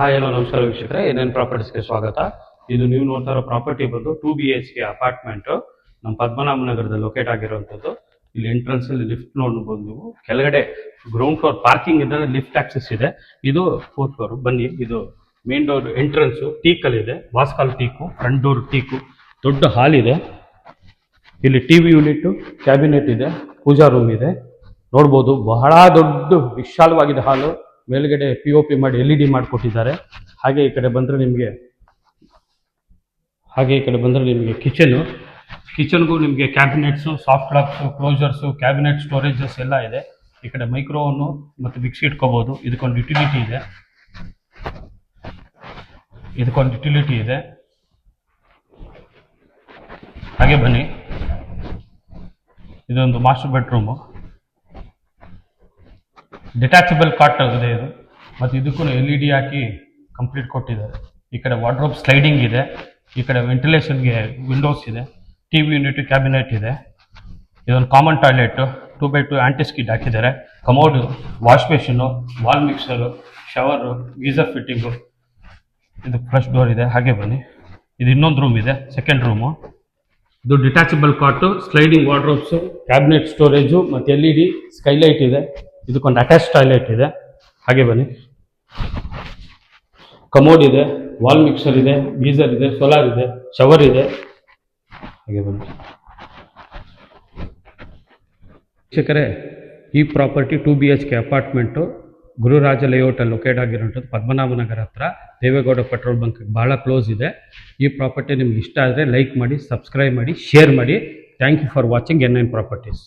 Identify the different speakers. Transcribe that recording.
Speaker 1: Hi hello ನಮಸ್ಕಾರ ವೀಕ್ಷಕರೇ, ಏನೇನು ಪ್ರಾಪರ್ಟೀಸ್ಗೆ ಸ್ವಾಗತ. ಇದು ನೀವು ನೋಡ್ತಾ ಇರೋ ಪ್ರಾಪರ್ಟಿ ಬಂದು 2 BHK ಅಪಾರ್ಟ್ಮೆಂಟ್ ನಮ್ಮ ಪದ್ಮನಾಭನಗರದಲ್ಲಿ ಲೊಕೇಟ್ ಆಗಿರುವಂಥದ್ದು. ಇಲ್ಲಿ ಎಂಟ್ರೆನ್ಸ್ ಅಲ್ಲಿ ಲಿಫ್ಟ್ ನೋಡ್ಬೋದು ನೀವು. ಕೆಳಗಡೆ ಗ್ರೌಂಡ್ ಫ್ಲೋರ್ ಪಾರ್ಕಿಂಗ್ ಇದ್ರೆ ಲಿಫ್ಟ್ ಆಕ್ಸೆಸ್ ಇದೆ. ಇದು 4th ಫ್ಲೋರ್. ಬನ್ನಿ, ಇದು ಮೇನ್ ಡೋರ್ ಎಂಟ್ರೆನ್ಸ್ ಟೀಕಲ್ ಇದೆ, ವಾಸ್ಕಾಲ್ ಟೀಕು, ಫ್ರಂಟ್ ಡೋರ್ ಟೀಕು, ದೊಡ್ಡ ಹಾಲ್ ಇದೆ. ಇಲ್ಲಿ ಟಿವಿ ಯೂನಿಟ್, ಕ್ಯಾಬಿನೆಟ್ ಇದೆ, ಪೂಜಾ ರೂಮ್ ಇದೆ. ನೋಡ್ಬೋದು, ಬಹಳ ದೊಡ್ಡ ವಿಶಾಲವಾಗಿದೆ ಹಾಲು. ಮೇಲ್ಗಡೆ POP ಮಾಡಿ LED ಮಾಡಿಕೊಟ್ಟಿದ್ದಾರೆ. ಹಾಗೆ ಈ ಕಡೆ ಬಂದರೆ ನಿಮಗೆ ಕಿಚನ್ಗೂ ನಿಮಗೆ ಕ್ಯಾಬಿನೆಟ್ಸು, ಸಾಫ್ಟ್ ಲಾಕ್ಸು, ಕ್ಲೋಸರ್ಸು, ಕ್ಯಾಬಿನೆಟ್ ಸ್ಟೋರೇಜಸ್ ಎಲ್ಲ ಇದೆ. ಈ ಕಡೆ ಮೈಕ್ರೋವನ್ನು ಮತ್ತು ಮಿಕ್ಸಿ ಇಟ್ಕೋಬೋದು. ಇದಕ್ಕೊಂದು ಯುಟಿಲಿಟಿ ಇದೆ. ಹಾಗೆ ಬನ್ನಿ, ಇದೊಂದು ಮಾಸ್ಟರ್ ಬೆಡ್ರೂಮು, ಡಿಟ್ಯಾಚಬಲ್ ಕಾಟ್ ಆಗಿದೆ ಇದು. ಮತ್ತು ಇದಕ್ಕೂ LED ಹಾಕಿ ಕಂಪ್ಲೀಟ್ ಕೊಟ್ಟಿದ್ದಾರೆ. ಈ ಕಡೆ ವಾರ್ಡ್ರೋಬ್ ಸ್ಲೈಡಿಂಗ್ ಇದೆ. ಈ ಕಡೆ ವೆಂಟಿಲೇಷನ್ಗೆ ವಿಂಡೋಸ್ ಇದೆ. ಟಿವಿ ಯೂನಿಟ್, ಕ್ಯಾಬಿನೆಟ್ ಇದೆ. ಇದೊಂದು ಕಾಮನ್ ಟಾಯ್ಲೆಟ್ 2x2 ಆಂಟಿಸ್ಕಿಡ್ ಹಾಕಿದ್ದಾರೆ. Commode, wash ಬೇಷನ್ನು, wall mixer, ಶವರು, geyser fitting. ಇದು ಫ್ಲಶ್ ಡೋರ್ ಇದೆ. ಹಾಗೆ ಬನ್ನಿ, ಇದು ಇನ್ನೊಂದು ರೂಮ್ ಇದೆ, ಸೆಕೆಂಡ್ ರೂಮು. ಇದು ಡಿಟ್ಯಾಚಬಲ್ ಕಾಟು, ಸ್ಲೈಡಿಂಗ್ ವಾರ್ಡ್ರೋಬ್ಸು, ಕ್ಯಾಬಿನೆಟ್ ಸ್ಟೋರೇಜು ಮತ್ತು LED, ಸ್ಕೈಲೈಟ್ ಇದೆ. ಇದಕ್ಕೊಂದು ಅಟ್ಯಾಚ್ ಟಾಯ್ಲೆಟ್ ಇದೆ. ಹಾಗೆ ಬನ್ನಿ, ಕಮೋಡ್ ಇದೆ, ವಾಲ್ ಮಿಕ್ಸರ್ ಇದೆ, ಗೀಸರ್ ಇದೆ, ಸೋಲಾರ್ ಇದೆ, ಶವರ್ ಇದೆ. ಹಾಗೆ ಬನ್ನಿ ವೀಕ್ಷಕರೇ, ಈ property 2 BHK apartment Gururaja ಲೇಔಟಲ್ಲಿ locate ಆಗಿರುವಂಥದ್ದು ಪದ್ಮನಾಭನಗರ ಹತ್ರ, ದೇವೇಗೌಡ ಪೆಟ್ರೋಲ್ ಬಂಕ್ ಬಹಳ ಕ್ಲೋಸ್ ಇದೆ. ಈ ಪ್ರಾಪರ್ಟಿ ನಿಮ್ಗೆ ಇಷ್ಟ ಆದರೆ ಲೈಕ್ ಮಾಡಿ, ಸಬ್ಸ್ಕ್ರೈಬ್ ಮಾಡಿ, ಶೇರ್ ಮಾಡಿ. Thank you for watching NN properties.